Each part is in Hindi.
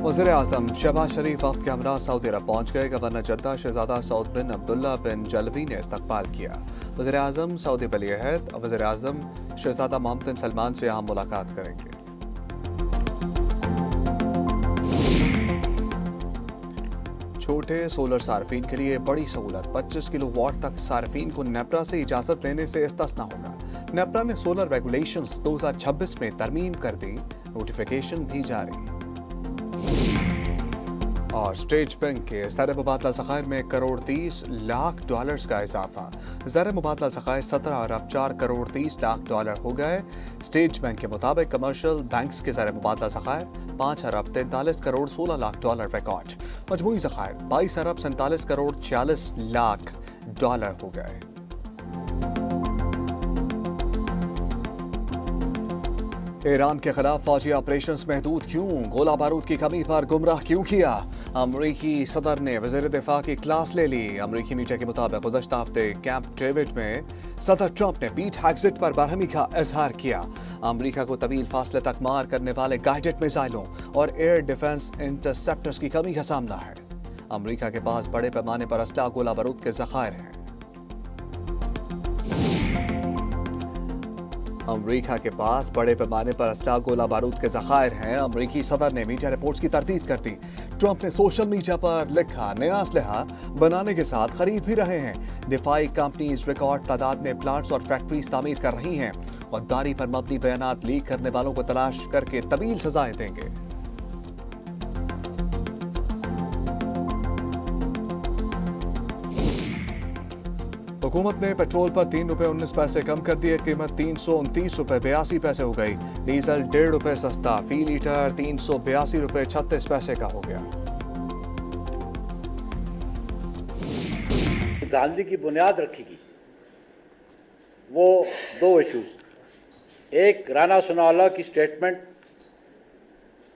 वज़ीर-ए-आज़म शहबाज शरीफ वफ़द के हमरा सऊदी अरब पहुँच गए। गवर्नर जद्दा शहज़ादा सऊद बिन अब्दुल्ला बिन जलवी ने इस्तकबाल किया। वज़ीर-ए-आज़म सऊदी वली-ए-अहद वज़ीर-ए-आज़म शहज़ादा मोहम्मद बिन सलमान से यहाँ मुलाकात करेंगे। छोटे सोलर सार्फिन के लिए बड़ी सहूलत, 25 किलोवाट तक सार्फिन को नेपरा से इजाज़त लेने से इस्तिस्ना होगा। नेपरा ने सोलर रेगुलेशंस 2026 में तरमीम कर दी, नोटिफिकेशन भी जारी। और स्टेट बैंक के ज़र मुबादला ज़खायर में $1,30,00,000 का इजाफा। ज़र मुबादला ज़खायर 17 अरब 4 करोड़ 30 लाख डॉलर हो गए। स्टेट बैंक के मुताबिक कमर्शियल बैंक्स के ज़र मुबादला ज़खायर 5 अरब 43 करोड़ 16 लाख डॉलर रिकॉर्ड। मजमूई ज़खायर 22 अरब 47 करोड़ 46 लाख डॉलर हो गए। ईरान के खिलाफ फौजी ऑपरेशंस महदूद क्यों? गोला बारूद की कमी पर गुमराह क्यों किया? अमरीकी सदर ने वज़ीर दिफा की क्लास ले ली। अमरीकी मीडिया के मुताबिक गुज़श्ता हफ्ते कैंप डेविड में सदर ट्रंप ने पीट हेग्ज़िट पर बरहमी का इजहार किया। अमरीका को तवील फासले तक मार करने वाले गाइडेड मिसाइलों और एयर डिफेंस इंटरसेप्टर्स की कमी का सामना है। अमरीका के पास बड़े पैमाने पर असला गोला बारूद के ज़खायर हैं। अमरीका के पास बड़े पैमाने पर असला गोला बारूद के ज़खायर हैं। अमरीकी सदर ने मीडिया रिपोर्ट्स की तरदीद कर दी। ट्रंप ने सोशल मीडिया पर लिखा, नया असलहा बनाने के साथ खरीद भी रहे हैं। दिफाई कंपनीज रिकॉर्ड तादाद में प्लांट्स और फैक्ट्रीज तामीर कर रही हैं। गद्दारी पर मबनी बयानात लीक करने वालों को तलाश करके तवील सजाएं देंगे। हुकूमत ने पेट्रोल पर ₹3.19 कम कर दिए। कीमत ₹329.82 हो गई। डीजल ₹1.5 सस्ता, फी लीटर ₹382.36 का हो गया। धांधली की बुनियाद रखेगी वो दो इश्यूज, एक राना सनाउल्लाह की स्टेटमेंट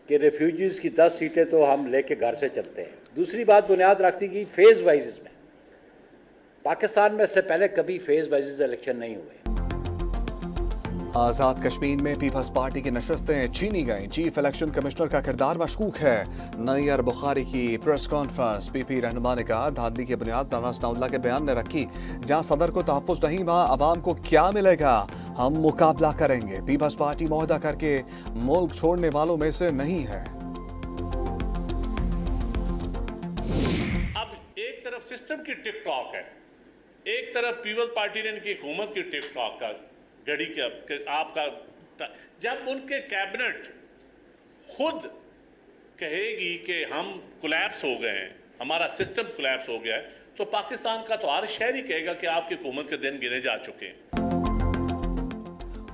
कि रेफ्यूजीज की 10 सीटें तो हम लेके घर से चलते हैं। दूसरी बात बुनियाद रखती गई फेज वाइज में। पाकिस्तान में इससे पहले कभी फेज वाइज इलेक्शन नहीं हुए। आज़ाद कश्मीर में पीपल्स पार्टी की नशस्तें छीनी गईं। चीफ इलेक्शन कमिश्नर का किरदार मशकूक है। नैयर बुखारी की प्रेस कॉन्फ्रेंस। पीपी रहनुमा ने कहा, धांधली की बुनियाद राना सनाउल्लाह के बयान ने रखी। जहां सदर को तहफ़्फ़ुज़ नहीं, वहां अवाम को क्या मिलेगा? हम मुकाबला करेंगे। पीपल्स पार्टी मुआहदा करके मुल्क छोड़ने वालों में से नहीं है। अब एक तरफ सिस्टम की टिक टॉक है, एक तरफ पीपल्स पार्टी ने इनकी हुकूमत की टिक टॉक का घड़ी के आपका। जब उनके कैबिनेट खुद कहेगी कि हम कोलैप्स हो गए हैं, हमारा सिस्टम कोलैप्स हो गया है, तो पाकिस्तान का तो हर शहरी कहेगा कि आपकी हुकूमत के दिन गिने जा चुके हैं।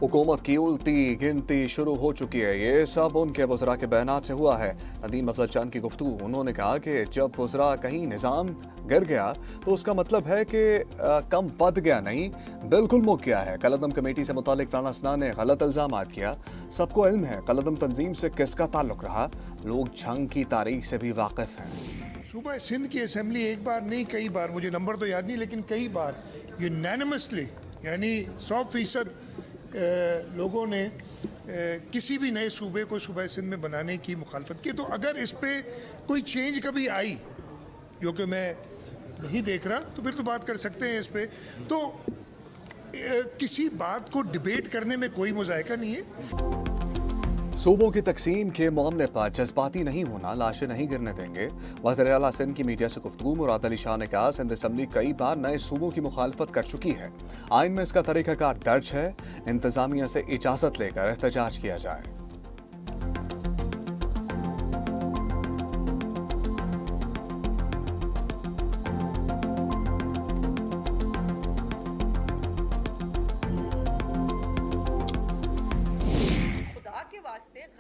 हुकूमत की उल्टी गिनती शुरू हो चुकी है। ये सब उनके वज़रा के बयानात से हुआ है। नदीम अफजल चंद की गुफ्तगू। उन्होंने कहा कि जब वज़रा कहीं निज़ाम गिर गया तो उसका मतलब है कि कम बद गया नहीं, बिल्कुल मुक गया है। कलदम कमेटी से मुतालिक राना सना ने गलत इल्ज़ामात किया। सबको इल्म है कलदम तंजीम से किसका ताल्लुक रहा। लोग जंग की तारीख से भी वाकिफ हैं। सूबा सिंध की असम्बली एक बार नहीं कई बार, मुझे नंबर तो याद नहीं, लेकिन कई बार यूनानिमसली यानी 100% लोगों ने किसी भी नए सूबे को सूबा सिंध में बनाने की मुखालफत की। तो अगर इस पर कोई चेंज कभी आई, जो कि मैं नहीं देख रहा, तो फिर तो बात कर सकते हैं इस पर। तो किसी बात को डिबेट करने में कोई मुज़ायका नहीं है। सूबों की तकसीम के मामले पर जज्बाती नहीं होना, लाशें नहीं गिरने देंगे। वज़ीर आला सिंध की मीडिया से गुफ्तगू। मुराद अली शाह ने कहा, सिंध असम्बली कई बार नए सूबों की मुखालफत कर चुकी है। आइन में इसका तरीक़ाकार दर्ज है। इंतज़ामिया से इजाज़त लेकर एहतजाज किया जाए।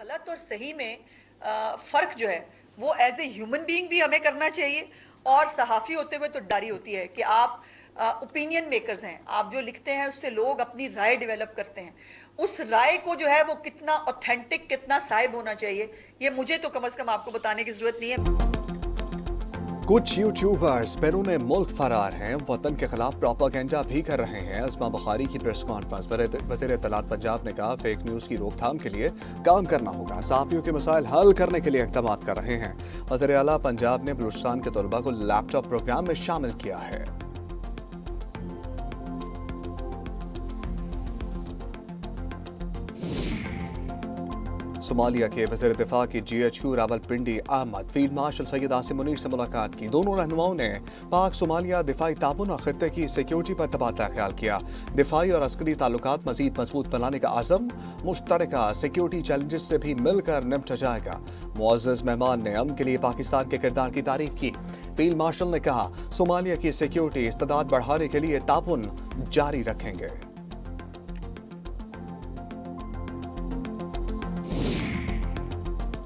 गलत और सही में फ़र्क जो है वो एज ए ह्यूमन बीइंग भी हमें करना चाहिए, और सहाफ़ी होते हुए तो डारी होती है कि आप ओपिनियन मेकर्स हैं। आप जो लिखते हैं उससे लोग अपनी राय डेवलप करते हैं। उस राय को जो है वो कितना ऑथेंटिक, कितना साइब होना चाहिए, ये मुझे तो कम से कम आपको बताने की ज़रूरत नहीं है। कुछ यूट्यूबर्स बैरून मुल्क फरार हैं, वतन के खिलाफ प्रोपेगेंडा भी कर रहे हैं। अस्मा बुखारी की प्रेस कॉन्फ्रेंस। वज़ीर इत्तलात पंजाब ने कहा फेक न्यूज़ की रोकथाम के लिए काम करना होगा, सहाफ़ियों के मसाइल हल करने के लिए इक़दाम कर रहे हैं। वज़ीर आला पंजाब ने बलूचिस्तान के तलबा को लैपटॉप प्रोग्राम में शामिल किया है। सोमालिया के वज़ीर दिफा की GHQ रावलपिंडी आमद। फील्ड मार्शल सैयद आसिम मुनीर से मुलाकात की। दोनों रहनुमाओं ने पाक सोमालिया दिफाई ताउन और खित्ते की सिक्योरिटी पर तबादला ख्याल किया। दिफाई और अस्करी ताल्लुकात मजीद मजबूत बनाने का आज़म, मुश्तरका सिक्योरिटी चैलेंजेस से भी मिलकर निपटा जाएगा। मुअज़्ज़ज़ मेहमान ने अमन के लिए पाकिस्तान के किरदार की तारीफ की। फील्ड मार्शल ने कहा सोमालिया की सिक्योरिटी इस्तेदाद बढ़ाने के लिए ताउन जारी रखेंगे।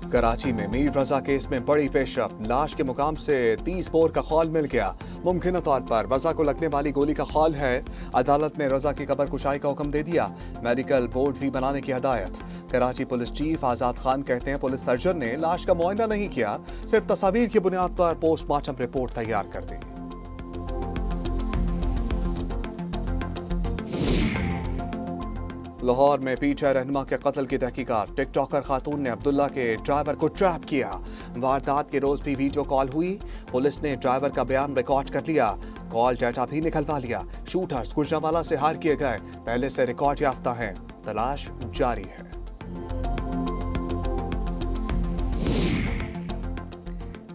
कराची में मीर रजा केस में बड़ी पेशरफ्त। लाश के मुकाम से 30 बोर का खौल मिल गया। मुमकिन तौर पर रजा को लगने वाली गोली का खौल है। अदालत ने रजा की कब्र कुशाई का हुक्म दे दिया। मेडिकल बोर्ड भी बनाने की हदायत। कराची पुलिस चीफ आजाद खान कहते हैं पुलिस सर्जन ने लाश का मुआयना नहीं किया, सिर्फ तस्वीर की बुनियाद पर पोस्टमार्टम रिपोर्ट तैयार कर दी। लाहौर में पीछे रहनुमा के कत्ल की तहकीकात। टिकटॉकर खातून ने अब्दुल्ला के ड्राइवर को ट्रैप किया। वारदात के रोज भी वीडियो कॉल हुई। पुलिस ने ड्राइवर का बयान रिकॉर्ड कर लिया, कॉल डाटा भी निकलवा लिया। शूटर्स गुजरांवाला से हार किए गए, पहले से रिकॉर्ड याफ्ता हैं। तलाश जारी है।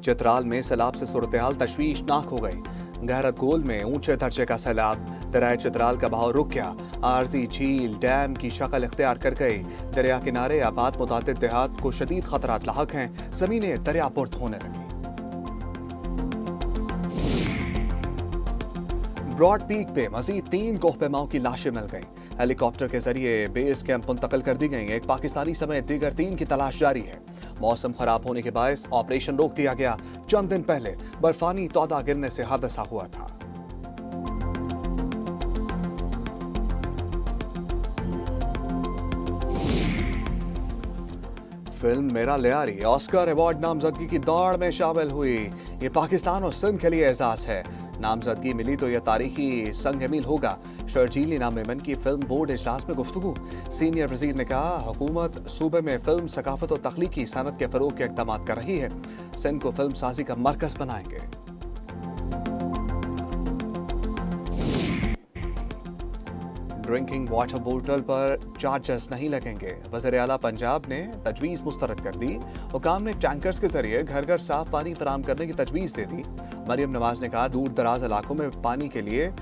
चित्राल में सैलाब से सूरत-ए-हाल तशवीशनाक हो गई। गहरत गोल में ऊंचे दर्जे का सैलाब। दरिया चित्राल का बहाव रुक गया। आरजी झील डैम की शक्ल इख्तियार कर गई। दरिया किनारे आबाद मुतादिद देहात को शदीद खतरात लाहक हैं। जमीनें दरिया बुर्द होने लगी। ब्रॉड पीक पे मजीद 3 कोहपेमाओं की लाशें मिल गईं। हेलीकॉप्टर के जरिए बेस कैंप मुंतकिल कर दी गई। एक पाकिस्तानी समेत दीगर 3 की तलाश जारी है। मौसम खराब होने के बायस ऑपरेशन रोक दिया गया। चंद दिन पहले बर्फानी तौदा गिरने से हादसा हुआ था। फिल्म मेरा लियारी ऑस्कर अवार्ड नामजदगी की दौड़ में शामिल हुई। ये पाकिस्तान और सिंध के लिए एजाज है। नामजदगी मिली तो यह तारीखी संग मील होगा। शर्जील इनाम मेमन की फिल्म बोर्ड इजलास में गुफ्तगू। सीनियर वजीर ने कहा हुकूमत सूबे में फिल्म सकाफत और तख्लीकी सनत के फरोग के इक़दाम कर रही है। सिंध को फिल्म साजी का मरकज बनाएंगे। ड्रिंकिंग वाटर बोतल पर चार्जेस नहीं लगेंगे। वज़ीर आला पंजाब ने तजवीज़ मुस्तरद कर दी। हुकाम ने टैंकर्स के जरिए घर घर साफ पानी फराहम करने की तजवीज़ दे दी। मरियम नवाज ने कहा दूर दराज इलाकों में पानी के लिए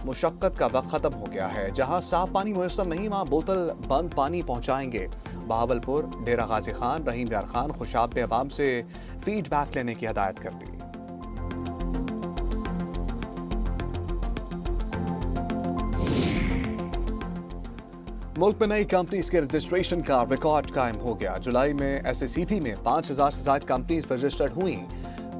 मुशक्कत का वक्त खत्म हो गया है। जहां साफ पानी मुयसर नहीं वहां बोतल बंद पानी पहुंचाएंगे। बहावलपुर, डेरा गाजी खान, रहीम यार खान, खुशाब ने अवाम से फीडबैक लेने की हदायत कर दी। मुल्क में नई कंपनीज के रजिस्ट्रेशन का रिकॉर्ड कायम हो गया। जुलाई में SACP में 5000 से ज्यादा कंपनीज रजिस्टर्ड हुई।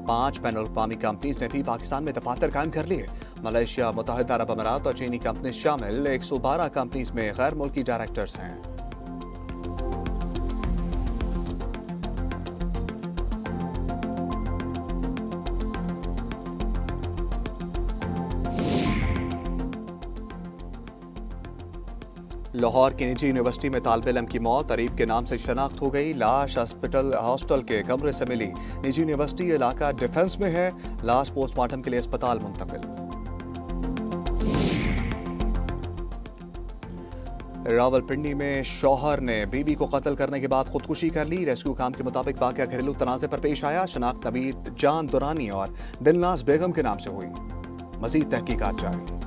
5 बैनुल अक़वामी कंपनीज ने भी पाकिस्तान में दफातर कायम कर लिए। मलेशिया, मुत्तहिदा अरब अमीरात और चीनी कंपनीज शामिल 112 कंपनीज में गैर मुल्की डायरेक्टर्स हैं। लाहौर की निजी यूनिवर्सिटी में तालिब इल्म की मौत अरीब के नाम से शनाख्त हो गई। लाश हॉस्टल के कमरे से मिली। निजी यूनिवर्सिटी इलाका डिफेंस में है। लाश पोस्टमार्टम के लिए अस्पताल मुंतकिल। रावलपिंडी में शौहर ने बीवी को कत्ल करने के बाद खुदकुशी कर ली। रेस्क्यू काम के मुताबिक वाकया घरेलू तनाज़े पर पेश आया। शनाख्त नवीद जान दुरानी और दिलनाज बेगम के नाम से हुई। मजीद तहकीकात जारी।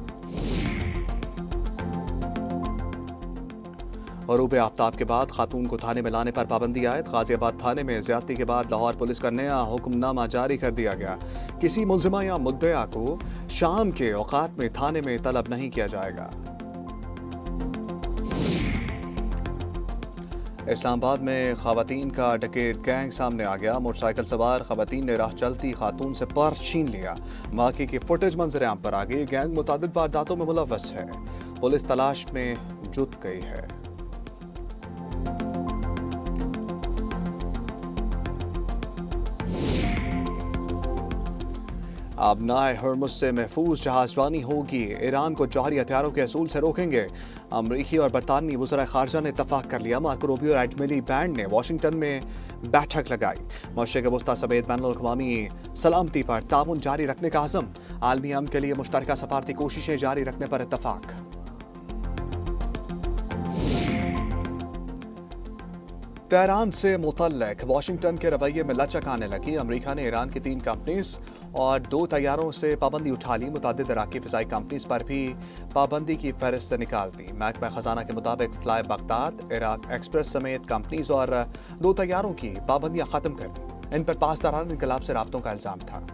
गरूब आफ्ताब के बाद खातून को थाने में लाने पर पाबंदी आयद। गाजियाबाद थाने में ज्यादती के बाद लाहौर पुलिस का नया हुक्मनामा जारी कर दिया गया। किसी मुल्जिमा या मुद्दया को शाम के औकात में थाने में तलब नहीं किया जाएगा। इस्लामाबाद में खवातीन का डकैत गैंग सामने आ गया। मोटरसाइकिल सवार खवातीन ने राह चलती खातून से पर्स छीन लिया। वाक़े की फुटेज मंजर आम पर आ गई। गैंग मुतादिद वारदातों में मुलव्वस है। पुलिस तलाश में जुट गई है। अब नाए हरमुज से महफूज जहाजरानी होगी, ईरान को जौहरी हथियारों के असूल से रोकेंगे। अमरीकी और बरतानवी वज़राए ख़ारजा ने इत्तफ़ाक़ कर लिया। मार्को रूबियो और एडमिली बैंड ने वाशिंगटन में बैठक लगाई। मशरिक़ वस्ता समेत बैनुल-अक़वामी सलामती पर ताउन जारी रखने का अज़म। आलमी अमन के लिए मुश्तरका सफारती कोशिशें जारी रखने पर इत्तफ़ाक़। तेहरान से मुतल्लिक़ वाशिंगटन के रवैये में लचक आने लगी। अमरीका ने ईरान की 3 कंपनीज और 2 तैयारों से पाबंदी उठा ली। मुतअद्दिद इराक़ी फ़िज़ाई कंपनीज पर भी पाबंदी की फहरिस्त निकाल दी। महकमा ख़ज़ाना के मुताबिक फ्लाई बगदाद, इराक एक्सप्रेस समेत कंपनीज और 2 तैयारों की पाबंदियाँ ख़त्म कर दी। इन पर पासदारान इनकलाब से राब्तों का इल्ज़ाम था।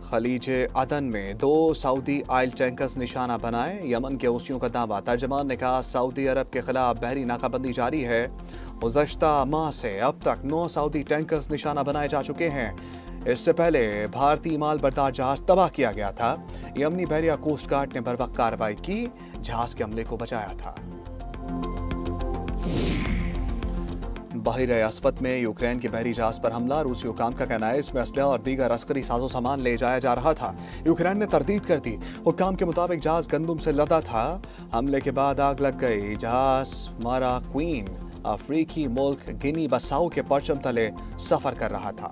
खलीज अदन में 2 सऊदी ऑयल टैंकर्स निशाना बनाए। यमन के हूथियों का दावा। तर्जमान ने कहा सऊदी अरब के खिलाफ बहरी नाकाबंदी जारी है। गुज़श्ता माह से अब तक 9 सऊदी टैंकर्स निशाना बनाए जा चुके हैं। इससे पहले भारतीय माल बरदार जहाज तबाह किया गया था। यमनी बहरिया कोस्ट गार्ड ने बरवक्त कार्रवाई की, जहाज के हमले को बचाया था। बहरे अस्वद में यूक्रेन के बहरी जहाज पर हमला। रूसी हुकाम का कहना है इसमें असलहा और दीगर अस्करी साजो सामान ले जाया जा रहा था। यूक्रेन ने तरदीद कर दी। हुकाम के मुताबिक जहाज गंदुम से लदा था। हमले के बाद आग लग गई। जहाज मारा क्वीन अफ्रीकी मुल्क गिनी बसाऊ के परचम तले सफर कर रहा था।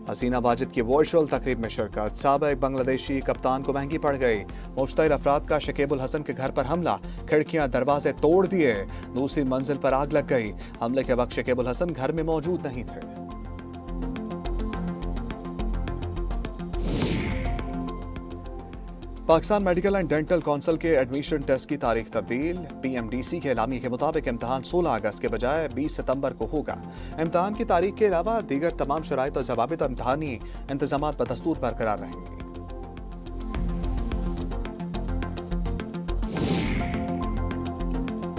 हसीना वाजिद की वर्चुअल तकरीब में शिरकत। साबिक बांग्लादेशी कप्तान को महंगी पड़ गई। मुश्तइल अफराद का शकीबुल हसन के घर पर हमला। खिड़कियां दरवाजे तोड़ दिए। दूसरी मंजिल पर आग लग गई। हमले के वक्त शकीबुल हसन घर में मौजूद नहीं थे। Pakistan medical and dental council के एडमिशन टेस्ट की तारीख तब्दील। PMDC के एलामी के मुताबिक इम्तहान 16 अगस्त के बजाय 20 सितंबर को होगा। इम्तहान की तारीख के अलावा दीगर तमाम शराइत और ज़वाबित इम्तहानी इंतजामात बदस्तूर बरकरार रहेंगे।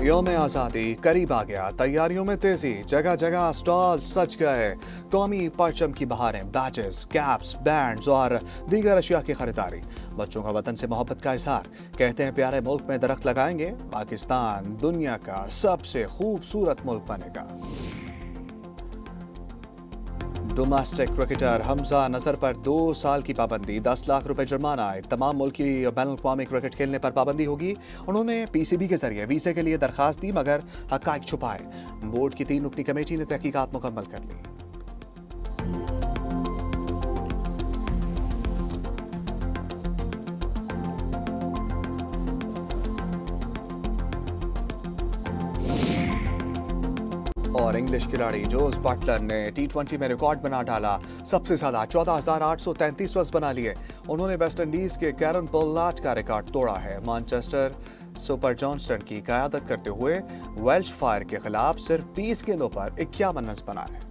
यौम आज़ादी करीब आ गया। तैयारियों में तेजी। जगह जगह स्टॉल सज गए। कौमी परचम की बहारें, बैचेस, कैप्स, बैंड्स और दीगर अशिया की खरीदारी। बच्चों का वतन से मोहब्बत का इजहार। कहते हैं प्यारे मुल्क में दरख्त लगाएंगे, पाकिस्तान दुनिया का सबसे खूबसूरत मुल्क बनेगा। डोमेस्टिक क्रिकेटर हमजा नजर पर 2 साल की पाबंदी, 10 लाख रुपए जुर्माना। तमाम मुल्की बैनुल-अक़वामी क्रिकेट खेलने पर पाबंदी होगी। उन्होंने PCB के जरिए वीजे के लिए दरखास्त दी मगर हक़ाइक़ छुपाए। बोर्ड की 3 रुकनी कमेटी ने तहकीकात मुकम्मल कर ली। और इंग्लिश खिलाड़ी जोस बटलर ने T20 में रिकॉर्ड बना डाला। सबसे ज्यादा 14,833 रन बना लिए। उन्होंने वेस्टइंडीज के कैरन पोलार्ड का रिकॉर्ड तोड़ा है। मैनचेस्टर सुपर जॉनस्टन की क़यादत करते हुए वेल्श फायर के खिलाफ सिर्फ 20 गेंदों पर 51 रन बनाए।